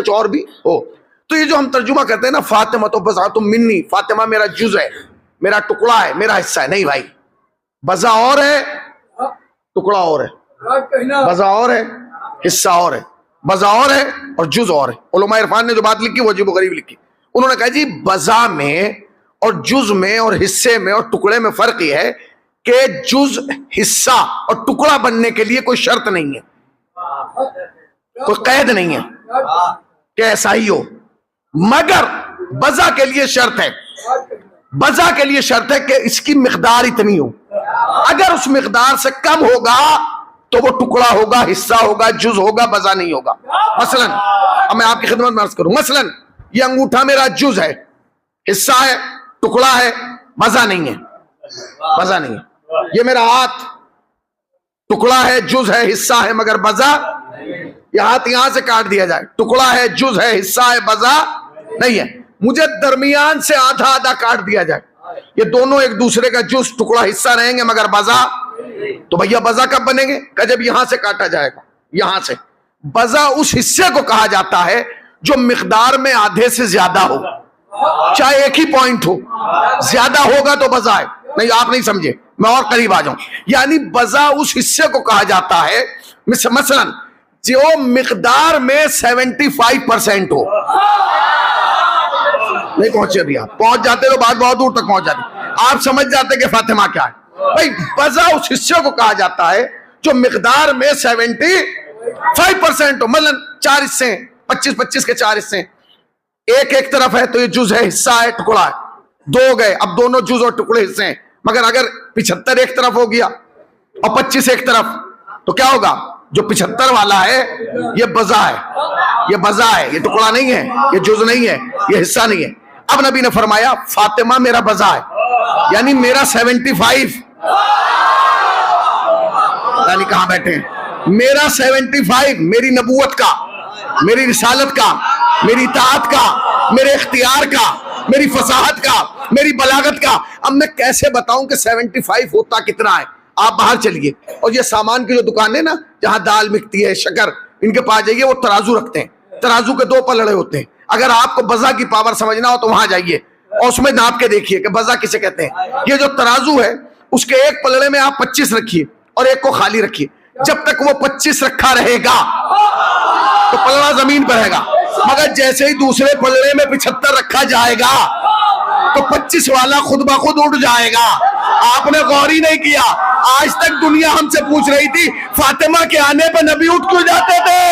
کچھ اور بھی ہو. تو یہ جو ہم ترجمہ کرتے ہیں نا فاطمہ تو بضعۃ منی، فاطمہ میرا جز ہے، میرا ٹکڑا ہے، میرا حصہ ہے، نہیں بھائی، بضع اور ہے، ٹکڑا اور ہے، بضع اور ہے، حصہ اور ہے، بضع اور ہے اور جز اور ہے. علماء عرفان نے جو بات لکھی وہ عجیب و غریب لکھی. انہوں نے کہا جی بضع میں اور جز میں اور حصے میں اور ٹکڑے میں فرق یہ ہے کہ جز حصہ اور ٹکڑا بننے کے لیے کوئی شرط نہیں ہے، کوئی قید نہیں ہے کہ ایسا ہی ہو، مگر بضع کے لیے شرط ہے، بضع کے لیے شرط ہے کہ اس کی مقدار اتنی ہو. اگر اس مقدار سے کم ہوگا تو وہ ٹکڑا ہوگا، حصہ ہوگا، جز ہوگا، بضع نہیں ہوگا. مثلا اب میں آپ کی خدمت میں عرض کروں، مثلا یہ انگوٹھا میرا جز ہے، حصہ ہے، ٹکڑا ہے، بضع نہیں ہے، بضع نہیں ہے. یہ میرا ہاتھ ٹکڑا ہے، جز ہے، حصہ ہے، مگر بضع، یہ ہاتھ یہاں سے کاٹ دیا جائے، ٹکڑا ہے، جز ہے، حصہ ہے، بضع نہیں ہے. مجھے درمیان سے آدھا آدھا کاٹ دیا جائے، یہ دونوں ایک دوسرے کا جز ٹکڑا حصہ رہیں گے مگر بضع، تو بھیا بضع کب بنیں گے؟ کہ جب یہاں سے کاٹا جائے گا، یہاں سے. بضع اس حصے کو کہا جاتا ہے جو مقدار میں آدھے سے زیادہ ہو، چاہے ایک ہی پوائنٹ ہو، زیادہ ہوگا تو بضع ہے. نہیں آپ نہیں سمجھے، میں اور قریب آ جاؤں. یعنی بضع اس حصے کو کہا جاتا ہے مثلا جو مقدار میں 75% ہو. نہیں پہنچے ابھی، آپ پہنچ جاتے تو بات بہت دور تک پہنچ جاتی، آپ سمجھ جاتے کہ فاطمہ کیا ہے. بھائی بضع اس حصے کو کہا جاتا ہے جو مقدار میں 75% ہو. مثلا 4 حصے ہیں، 25 کے 4 حصے ہیں، ایک ایک طرف ہے تو یہ جز ہے، حصہ ہے، ٹکڑا ہے. 2 گئے، اب دونوں جز اور ٹکڑے حصے ہیں، مگر اگر 75 ایک طرف ہو گیا اور 25 ایک طرف تو کیا ہوگا؟ جو 75 والا ہے یہ بضع ہے، یہ بضع ہے، یہ ٹکڑا نہیں ہے، یہ جز نہیں ہے، یہ حصہ نہیں ہے. اب نبی نے فرمایا فاطمہ میرا بضع ہے، یعنی میرا 75، یعنی کہاں بیٹھے ہیں، میرا 75 میری نبوت کا، میری رسالت کا، میری اطاعت کا، میرے اختیار کا، میری فصاحت کا، میری بلاغت کا. اب میں کیسے بتاؤں کہ 75 ہوتا کتنا ہے؟ آپ باہر چلیے اور یہ سامان کی جو دکان ہے نا جہاں دال مکتی ہے، شکر، ان کے پاس جائیے، وہ ترازو رکھتے ہیں، ترازو کے 2 پلڑے ہوتے ہیں. اگر آپ کو بضع کی پاور سمجھنا ہو تو وہاں جائیے اور اس میں ناپ کے دیکھیے کہ بضع کسے کہتے ہیں. یہ جو ترازو ہے اس کے ایک پلڑے میں آپ 25 رکھیے اور ایک کو خالی رکھیے، جب تک وہ 25 رکھا رہے گا تو پلڑا زمین پر رہے گا، مگر جیسے ہی دوسرے پلڑے میں 75 رکھا جائے گا تو 25 والا خود بخود اڑ جائے گا. آپ نے غور ہی نہیں کیا. آج تک دنیا ہم سے پوچھ رہی تھی فاطمہ کے آنے پہ نبی اٹھ کیوں جاتے تھے؟